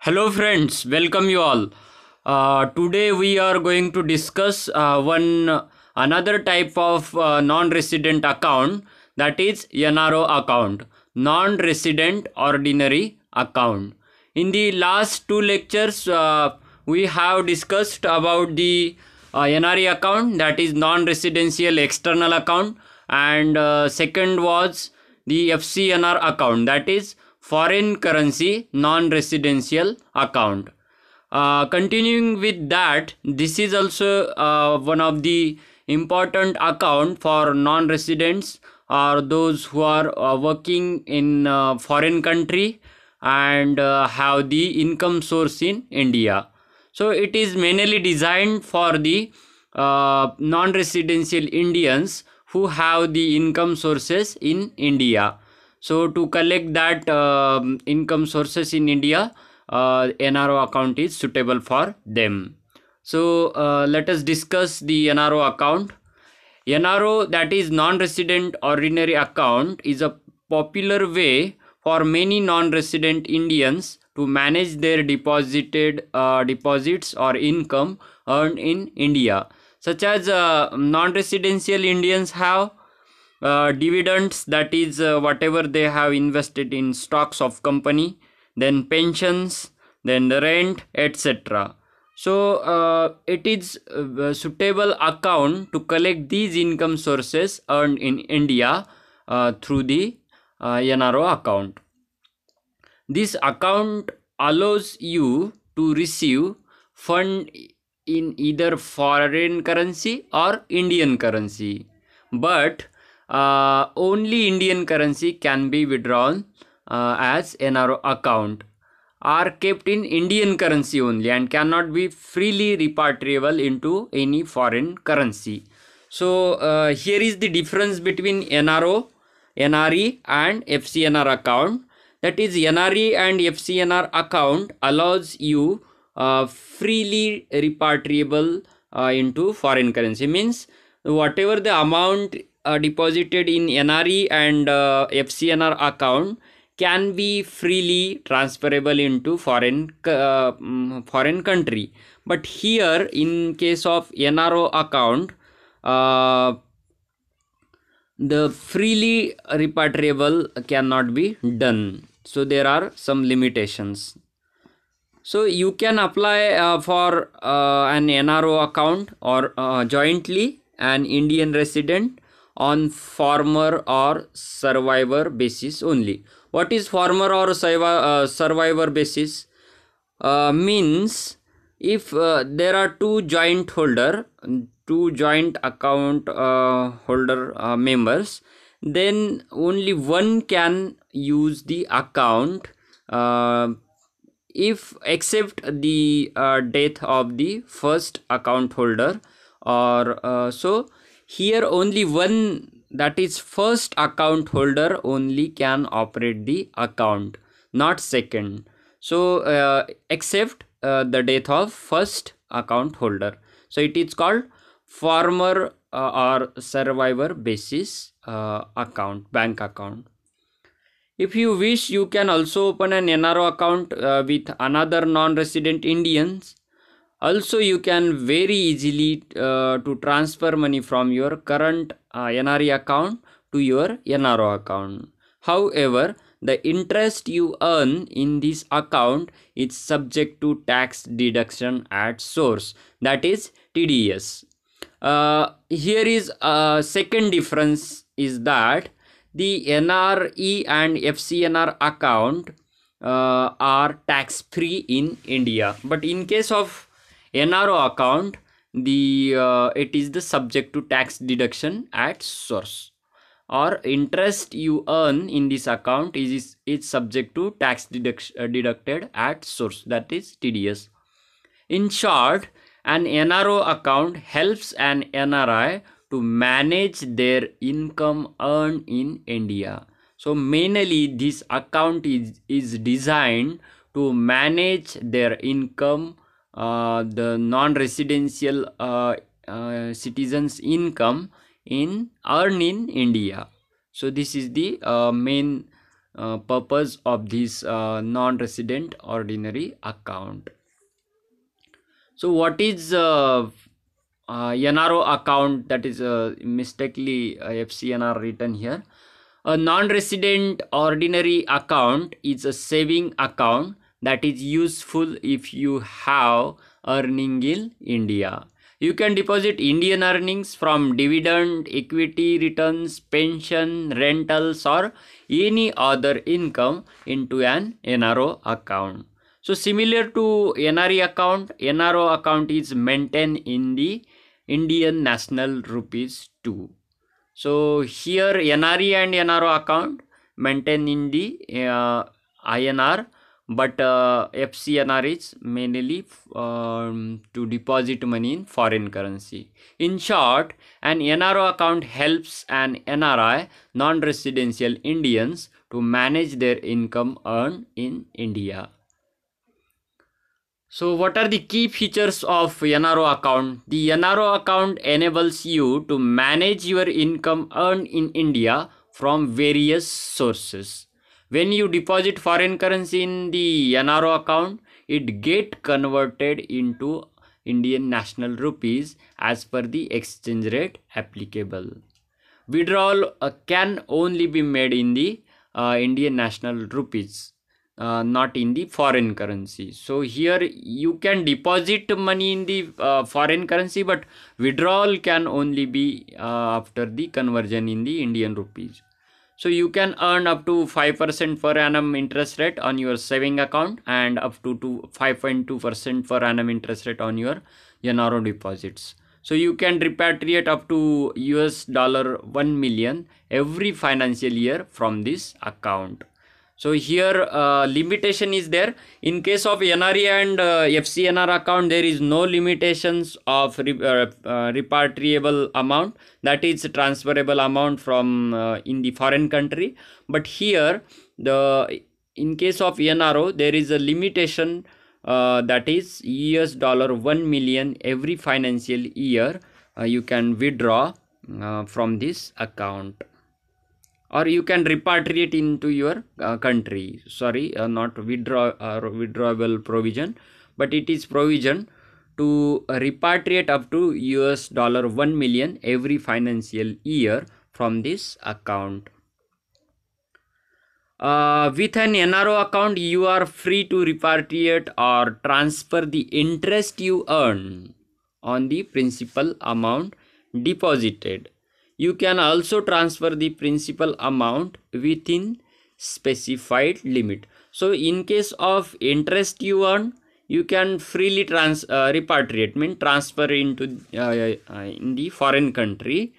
Hello friends, welcome you all. Today we are going to discuss one another type of non-resident account, that is NRO account, non-resident ordinary account. In the last two lectures we have discussed about the NRE account, that is non-residential external account, and second was the FCNR account, that is foreign currency non-residential account. Continuing with that, this is also one of the important account for non-residents or those who are working in foreign country and have the income source in India. So it is mainly designed for the non-residential Indians who have the income sources in India. So to collect that income sources in India, NRO account is suitable for them. So let us discuss the NRO account. NRO, that is non-resident ordinary account, is a popular way for many non-resident Indians to manage their deposits or income earned in India, such as non-residential Indians have dividends, that is whatever they have invested in stocks of company, then pensions, then the rent, etc. So it is a suitable account to collect these income sources earned in India through the NRO account. This account allows you to receive fund in either foreign currency or Indian currency, but only Indian currency can be withdrawn as NRO account, are kept in Indian currency only and cannot be freely repatriable into any foreign currency. So here is the difference between NRO, NRE and FCNR account. That is, NRE and FCNR account allows you freely repatriable into foreign currency. Means whatever the amount deposited in NRE and FCNR account can be freely transferable into foreign country. But here in case of NRO account, the freely repatriable cannot be done. So there are some limitations. So you can apply for an NRO account or jointly an Indian resident on farmer or survivor basis only. What is farmer or survivor basis? Means if there are two joint account holder members, then only one can use the account if except the death of the first account holder, or so here only one, that is first account holder only can operate the account, not second. So except the death of first account holder. So it is called farmer or survivor basis account, bank account. If you wish, you can also open an NRO account with another non-resident Indians. Also, you can very easily to transfer money from your current NRE account to your NRO account. However, the interest you earn in this account is subject to tax deduction at source, that is TDS. Here is a second difference is that the NRE and FCNR account are tax free in India, but in case of NRO account, the it is the subject to tax deduction at source, or interest you earn in this account is subject to tax deducted at source, that is TDS. In short, an NRO account helps an NRI to manage their income earned in India. So mainly this account is designed to manage their income, the non-residential citizens' income earned in India. So this is the main purpose of this non-resident ordinary account. So what is NRO account? That is mistakenly FCNR written here. A non-resident ordinary account is a saving account that is useful if you have earning in India. You can deposit Indian earnings from dividend, equity returns, pension, rentals, or any other income into an NRO account. So similar to NRE account, NRO account is maintained in the Indian National Rupees too. So here NRE and NRO account maintained in the INR, but FCNR is mainly to deposit money in foreign currency. In short, an NRO account helps an NRI, non-residential Indians, to manage their income earned in India. So what are the key features of NRO account? The NRO account enables you to manage your income earned in India from various sources. When you deposit foreign currency in the NRO account, it gets converted into Indian National Rupees as per the exchange rate applicable. Withdrawal can only be made in the Indian National Rupees. Not in the foreign currency. So here you can deposit money in the foreign currency, but withdrawal can only be after the conversion in the Indian rupees. So you can earn up to 5% per annum interest rate on your saving account and up to 5.2% per annum interest rate on your NRO deposits. So you can repatriate up to $1 million every financial year from this account. So here limitation is there. In case of NRE and FCNR account, there is no limitations of repatriable amount, that is transferable amount from in the foreign country. But here in case of NRO, there is a limitation that is $1 million every financial year you can withdraw from this account, or you can repatriate into your country. Sorry, not withdrawable provision, but it is provision to repatriate up to $1 million every financial year from this account. With an NRO account, you are free to repatriate or transfer the interest you earn on the principal amount deposited. You can also transfer the principal amount within specified limit. So in case of interest you earn, you can freely repatriate, mean transfer into in the foreign country,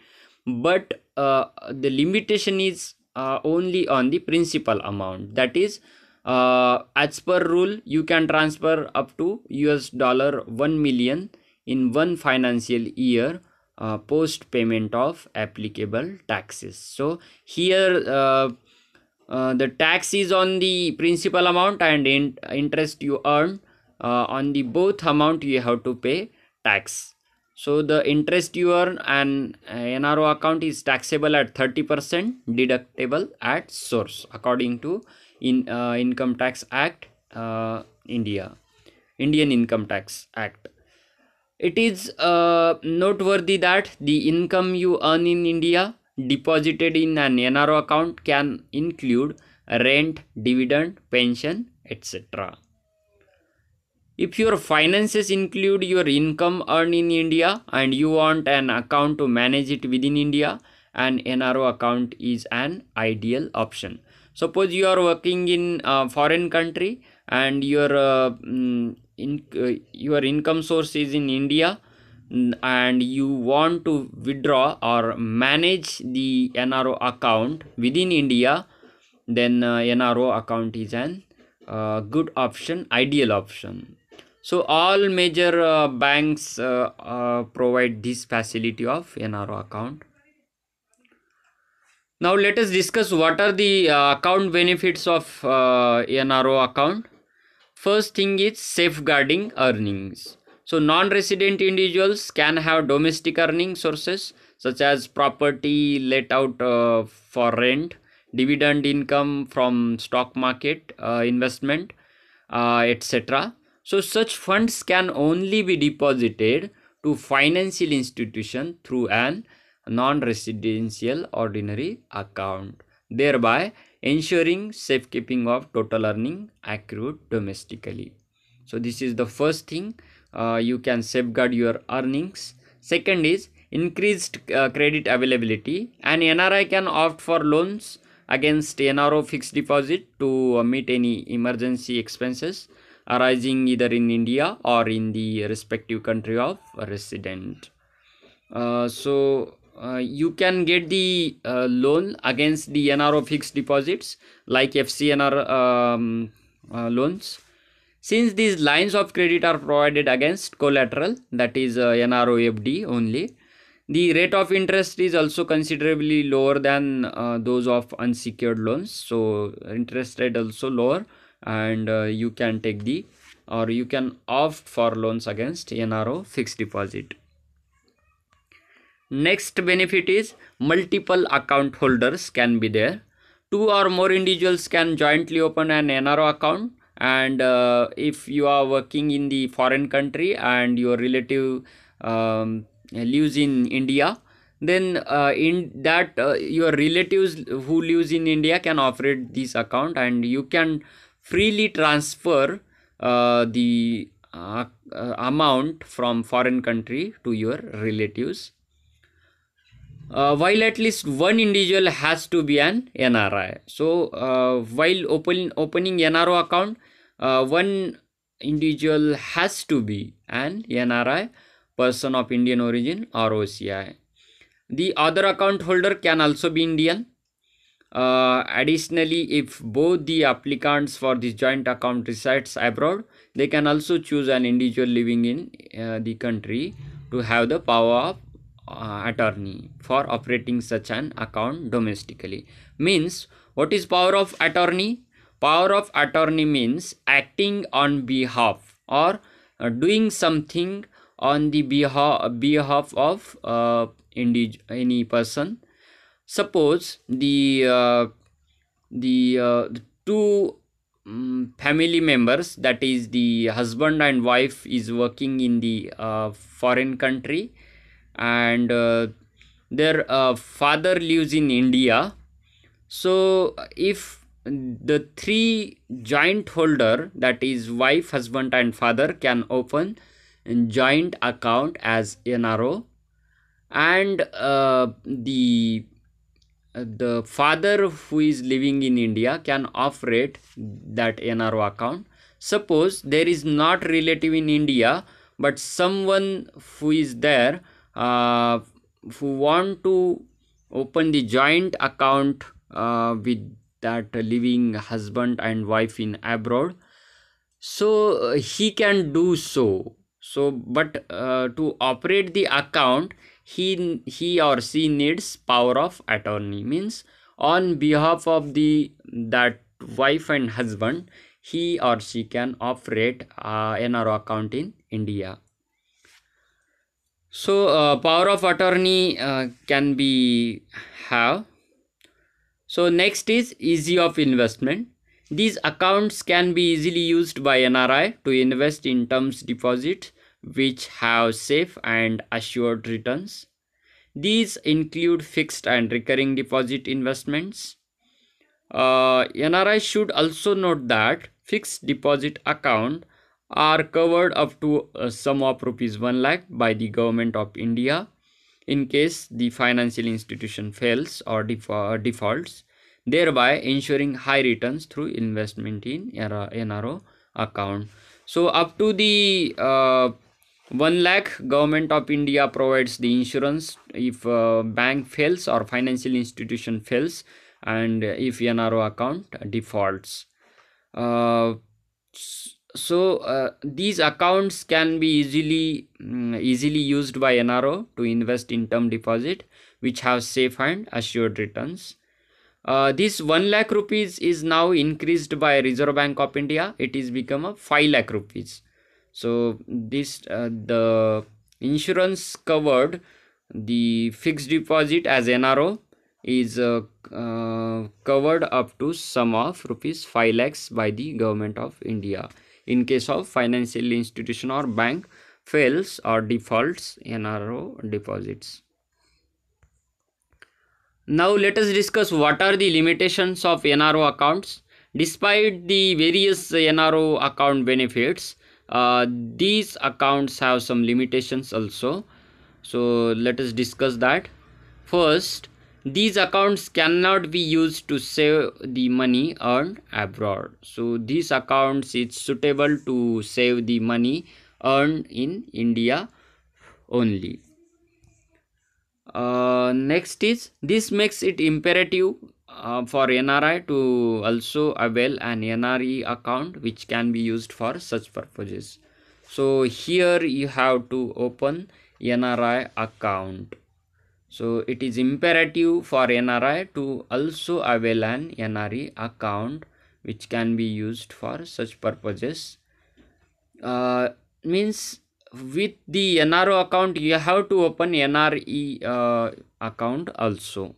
but the limitation is only on the principal amount. That is, as per rule, you can transfer up to $1 million in one financial year post payment of applicable taxes. So here the tax is on the principal amount, and interest you earn on the both amount you have to pay tax. So the interest you earn and NRO account is taxable at 30%, deductible at source according to Income Tax Act, Indian Income Tax Act. It is noteworthy that the income you earn in India deposited in an NRO account can include rent, dividend, pension, etc. If your finances include your income earned in India and you want an account to manage it within India, an NRO account is an ideal option. Suppose you are working in a foreign country and your income source is in India, and you want to withdraw or manage the NRO account within India, then NRO account is an good option, ideal option. So all major banks provide this facility of NRO account. Now let us discuss what are the account benefits of NRO account. First thing is safeguarding earnings. So non-resident individuals can have domestic earning sources such as property let out for rent, dividend income from stock market investment, etc. So such funds can only be deposited to financial institution through an non-residential ordinary account, thereby ensuring safekeeping of total earning accrued domestically. So this is the first thing, you can safeguard your earnings. Second is increased credit availability. An NRI can opt for loans against NRO fixed deposit to meet any emergency expenses arising either in India or in the respective country of resident. You can get the loan against the NRO fixed deposits like FCNR loans. Since these lines of credit are provided against collateral, that is NRO FD only, the rate of interest is also considerably lower than those of unsecured loans. So interest rate also lower, and you can take the, or you can opt for loans against NRO fixed deposit. Next benefit is multiple account holders can be there. Two or more individuals can jointly open an NRO account, and if you are working in the foreign country and your relative lives in India, then in that your relatives who lives in India can operate this account, and you can freely transfer the amount from foreign country to your relatives. While at least one individual has to be an NRI. So while opening NRO account, one individual has to be an NRI, person of Indian origin, or OCI. The other account holder can also be Indian. Additionally, if both the applicants for this joint account resides abroad, they can also choose an individual living in the country to have the power of attorney for operating such an account domestically. Means, what is power of attorney? Power of attorney means acting on behalf or doing something on the behalf of any person. Suppose the two family members, that is the husband and wife, is working in the foreign country, and their father lives in India. So if the three joint holder, that is wife, husband and father, can open a joint account as NRO, and the father who is living in India can operate that NRO account. Suppose there is not relative in India, but someone who is there who want to open the joint account with that living husband and wife in abroad, so he can do so. So but to operate the account, he or she needs power of attorney. Means on behalf of the that wife and husband, he or she can operate NRO account in India. So power of attorney can be have. So next is easy of investment. These accounts can be easily used by NRI to invest in term deposits which have safe and assured returns. These include fixed and recurring deposit investments. NRI should also note that fixed deposit account are covered up to a sum of rupees 1 lakh by the Government of India in case the financial institution fails or defaults, thereby ensuring high returns through investment in NRO account. So up to the 1 lakh, Government of India provides the insurance if bank fails or financial institution fails, and if NRO account defaults. These accounts can be easily used by NRO to invest in term deposit which have safe and assured returns. This 1 lakh rupees is now increased by Reserve Bank of India. It is become a 5 lakh rupees. So this the insurance covered the fixed deposit as NRO, is covered up to sum of rupees 5 lakhs by the government of India in case of financial institution or bank fails or defaults NRO deposits. Now let us discuss what are the limitations of NRO accounts. Despite the various NRO account benefits, these accounts have some limitations also. So let us discuss that. First, these accounts cannot be used to save the money earned abroad. So these accounts is suitable to save the money earned in India only. Next is, this makes it imperative for NRI to also avail an NRE account which can be used for such purposes. So here you have to open NRI account. So it is imperative for NRI to also avail an NRE account which can be used for such purposes. Means with the NRO account you have to open NRE account also.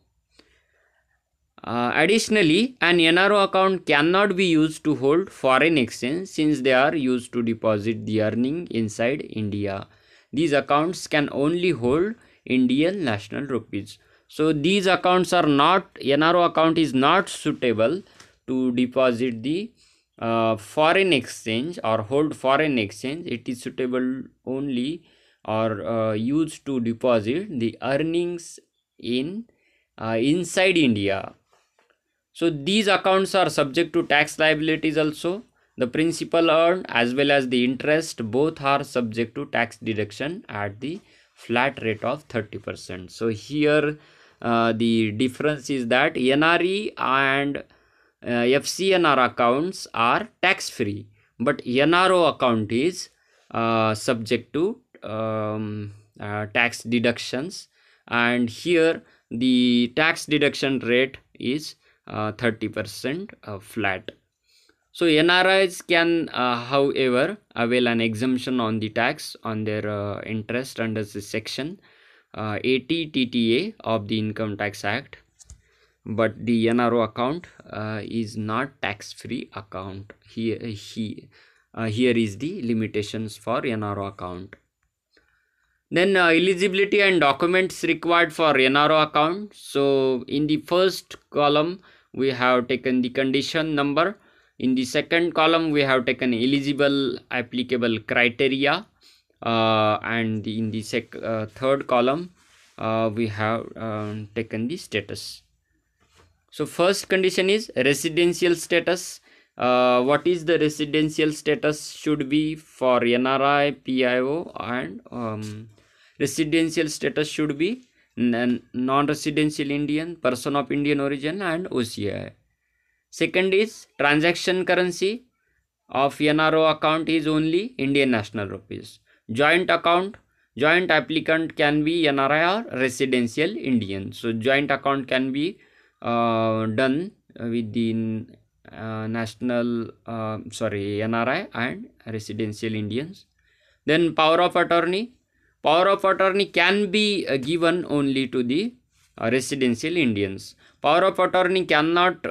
Additionally, an NRO account cannot be used to hold foreign exchange since they are used to deposit the earning inside India. These accounts can only hold Indian national rupees. So these accounts are not, NRO account is not suitable to deposit the foreign exchange or hold foreign exchange. It is suitable only or used to deposit the earnings in inside India. So these accounts are subject to tax liabilities also. The principal earned as well as the interest both are subject to tax deduction at the flat rate of 30%. So here the difference is that NRE and FCNR accounts are tax free, but NRO account is subject to tax deductions, and here the tax deduction rate is 30% flat. So NRIs can however avail an exemption on the tax on their interest under the section 80 TTA of the Income Tax Act, but the NRO account is not tax free account. Here is the limitations for NRO account. Then eligibility and documents required for NRO account. So in the first column we have taken the condition number. In the second column we have taken eligible applicable criteria, and in the third column we have taken the status. So first condition is residential status. What is the residential status should be for NRI, PIO, and residential status should be non-residential Indian, person of Indian origin, and OCI. Second is transaction currency of NRO account is only Indian national rupees. Joint account, joint applicant can be NRI or residential Indian. So joint account can be done with the national NRI and residential Indians. Then power of attorney. Power of attorney can be given only to the residential Indians. Power of attorney cannot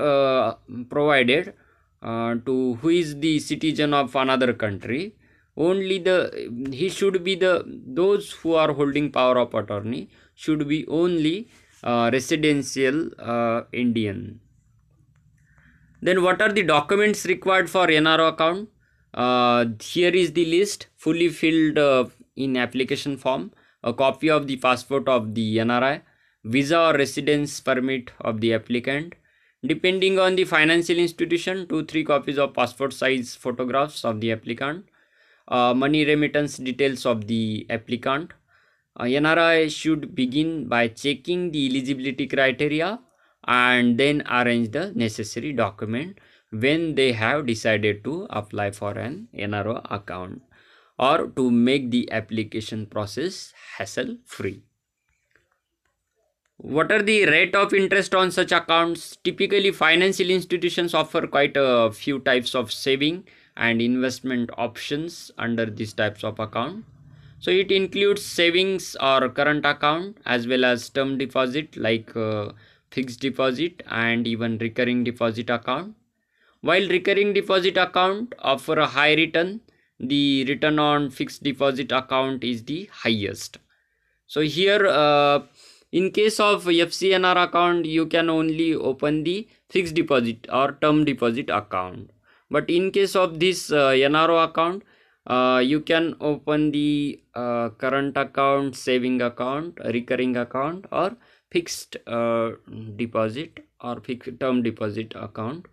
provided to who is the citizen of another country. Only he should be those who are holding power of attorney should be only residential Indian. Then what are the documents required for NRO account? Here is the list fully filled in application form. A copy of the passport of the NRI, visa or residence permit of the applicant. Depending on the financial institution, 2-3 copies of passport size photographs of the applicant. Money remittance details of the applicant. NRI should begin by checking the eligibility criteria and then arrange the necessary document when they have decided to apply for an NRO account or to make the application process hassle free. What are the rate of interest on such accounts? Typically, financial institutions offer quite a few types of saving and investment options under these types of account. So it includes savings or current account as well as term deposit like fixed deposit and even recurring deposit account. While recurring deposit account offer a high return, the return on fixed deposit account is the highest. So here in case of FCNR account, you can only open the fixed deposit or term deposit account. But in case of this NRO account, you can open the current account, saving account, recurring account, or fixed deposit or fixed term deposit account.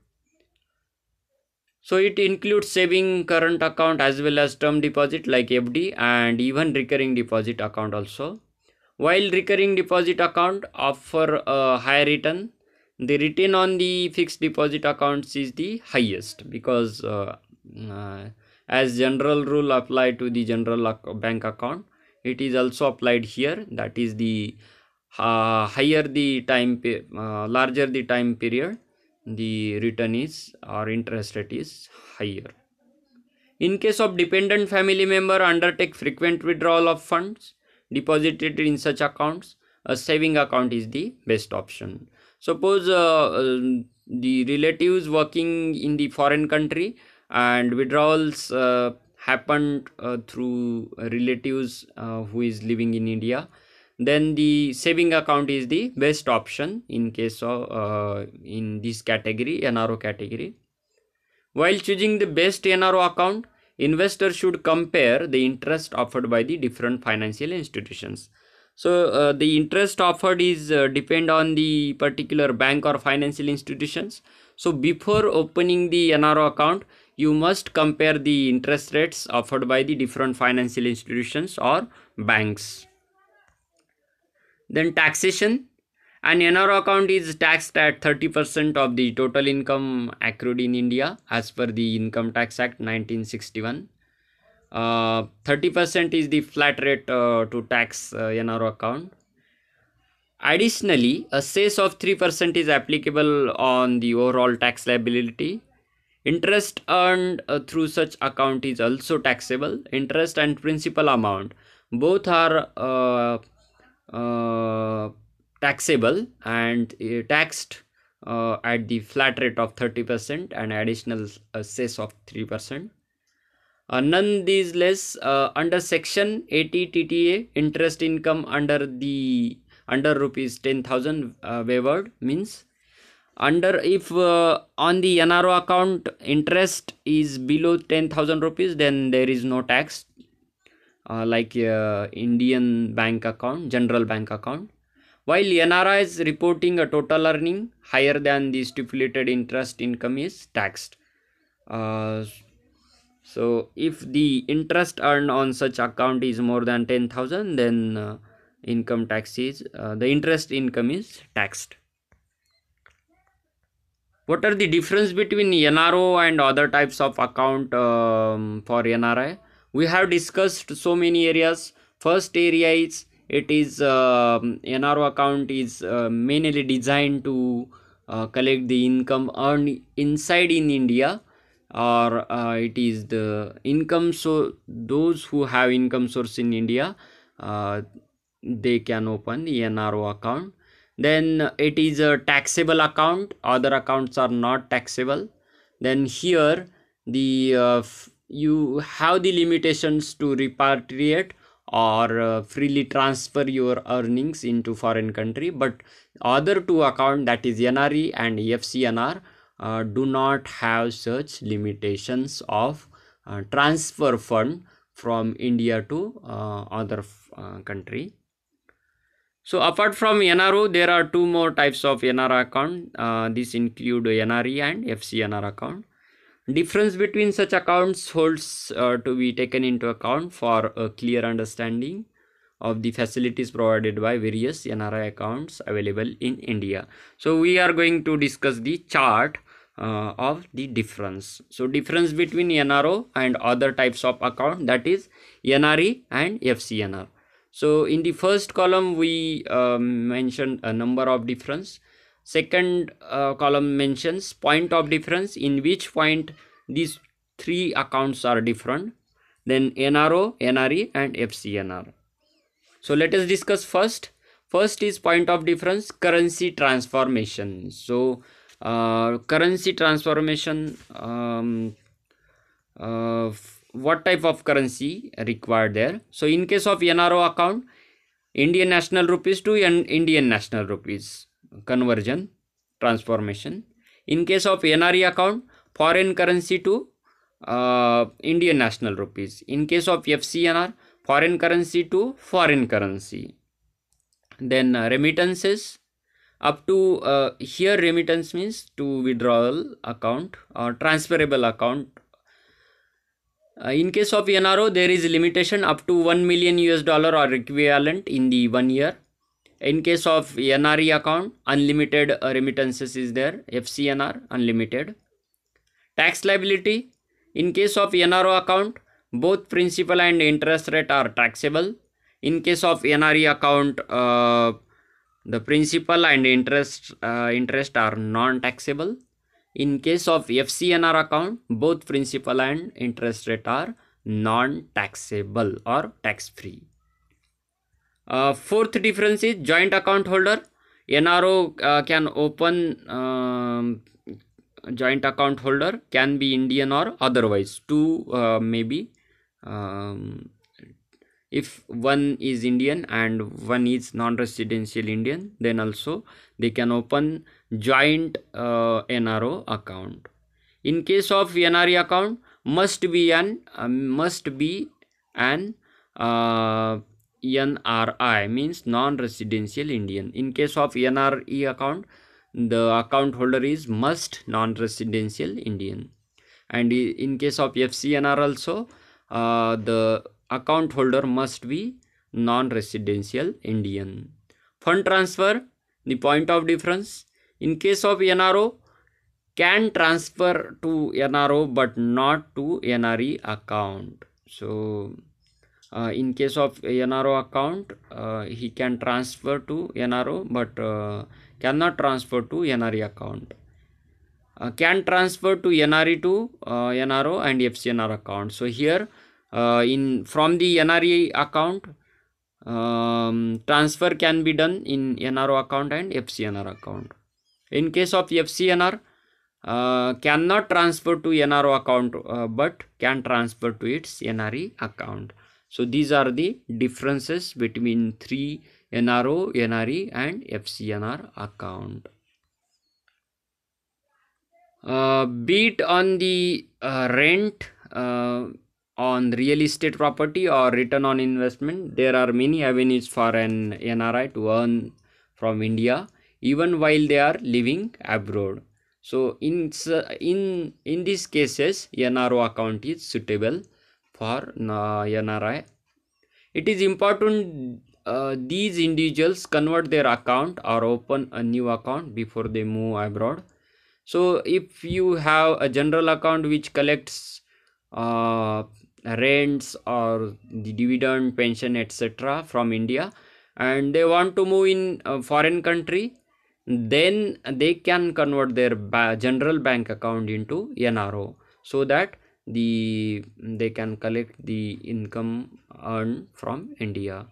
So it includes saving current account as well as term deposit like FD and even recurring deposit account also. While recurring deposit account offer a high return, the return on the fixed deposit accounts is the highest because as general rule apply to the general bank account, it is also applied here. That is the higher the time, larger the time period, the return is or interest rate is higher. In case of dependent family member undertake frequent withdrawal of funds deposited in such accounts, a saving account is the best option. Suppose the relatives working in the foreign country and withdrawals happened through relatives who is living in India, then the saving account is the best option in case of in this category, NRO category. While choosing the best NRO account, investors should compare the interest offered by the different financial institutions. So the interest offered is depend on the particular bank or financial institutions. So before opening the NRO account, you must compare the interest rates offered by the different financial institutions or banks. Then taxation. An NRO account is taxed at 30% of the total income accrued in India as per the Income Tax Act 1961. 30% is the flat rate to tax NRO account. Additionally, a cess of 3% is applicable on the overall tax liability. Interest earned through such account is also taxable. Interest and principal amount both are taxable and taxed at the flat rate of 30% and additional cess of 3%. Nonetheless, under section 80 TTA, interest income under rupees 10,000 waived means under if on the NRO account interest is below 10,000 rupees, then there is no tax like Indian bank account, general bank account. While NRI is reporting a total earning higher than the stipulated interest income is taxed. So if the interest earned on such account is more than 10,000, then income tax is the interest income is taxed. What are the difference between NRO and other types of account for NRI? We have discussed so many areas. First area is NRO account is mainly designed to collect the income earned inside in India, or it is the income, so those who have income source in India they can open the NRO account. Then it is a taxable account, other accounts are not taxable. Then here the you have the limitations to repatriate or freely transfer your earnings into foreign country, but other two account, that is NRE and FCNR, do not have such limitations of transfer fund from India to other country. So apart from NRO, there are two more types of NRO account. This include NRE and FCNR account. Difference between such accounts holds to be taken into account for a clear understanding of the facilities provided by various NRI accounts available in India. So we are going to discuss the chart of the difference. So difference between NRO and other types of account, that is NRE and FCNR. So in the first column we mentioned a number of difference. Second column mentions point of difference, in which point these three accounts are different. Then NRO, NRE and FCNR. So let us discuss first First is point of difference, currency transformation. So currency transformation, what type of currency required there? So in case of NRO account, Indian national rupees to Indian national rupees conversion transformation. In case of NRE account, foreign currency to Indian national rupees. In case of FCNR, foreign currency to foreign currency. Then remittances up to here, remittance means to withdrawal account or transferable account. In case of NRO, there is limitation up to 1 million US dollar or equivalent in the 1 year. In case of NRE account, unlimited remittances is there. FCNR, unlimited. Tax liability. In case of NRO account, both principal and interest rate are taxable. In case of NRE account, the principal and interest are non-taxable. In case of FCNR account, both principal and interest rate are non-taxable or tax-free. Fourth difference is joint account holder. NRO can open joint account holder can be Indian or otherwise. Two maybe. If one is Indian and one is non-residential Indian, then also they can open joint NRO account. In case of NRE account, must be an NRI, means non-residential Indian. In case of NRE account, the account holder is must non-residential Indian. And in case of FCNR also, the account holder must be non-residential Indian. Fund transfer, the point of difference. In case of NRO, can transfer to NRO but not to NRE account. So in case of NRO account, he can transfer to NRO but cannot transfer to NRE account. Can transfer to NRE to NRO and FCNR account. So here from the NRE account, transfer can be done in NRO account and FCNR account. In case of FCNR, cannot transfer to NRO account but can transfer to its NRE account. So these are the differences between 3 NRO, NRE and FCNR account. Be it on the rent on real estate property or return on investment, there are many avenues for an NRI to earn from India even while they are living abroad. So in these cases, NRO account is suitable for NRI. It is important these individuals convert their account or open a new account before they move abroad. So if you have a general account which collects rents or the dividend, pension, etc. from India, and they want to move in a foreign country, then they can convert their general bank account into NRO so that they can collect the income earned from India.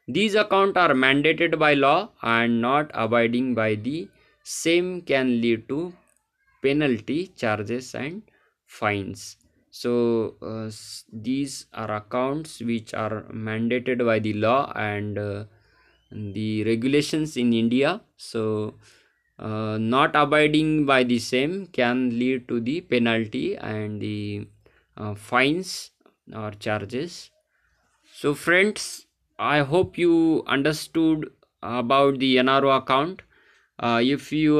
These accounts are mandated by law and not abiding by the same can lead to penalty, charges and fines. So these are accounts which are mandated by the law and the regulations in India. So not abiding by the same can lead to the penalty and the fines or charges. So friends, I hope you understood about the NRO account. If you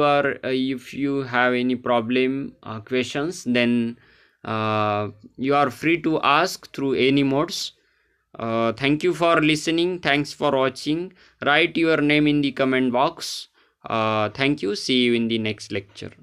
have any problem questions, then you are free to ask through any modes. Thank you for listening. Thanks for watching. Write your name in the comment box. Thank you. See you in the next lecture.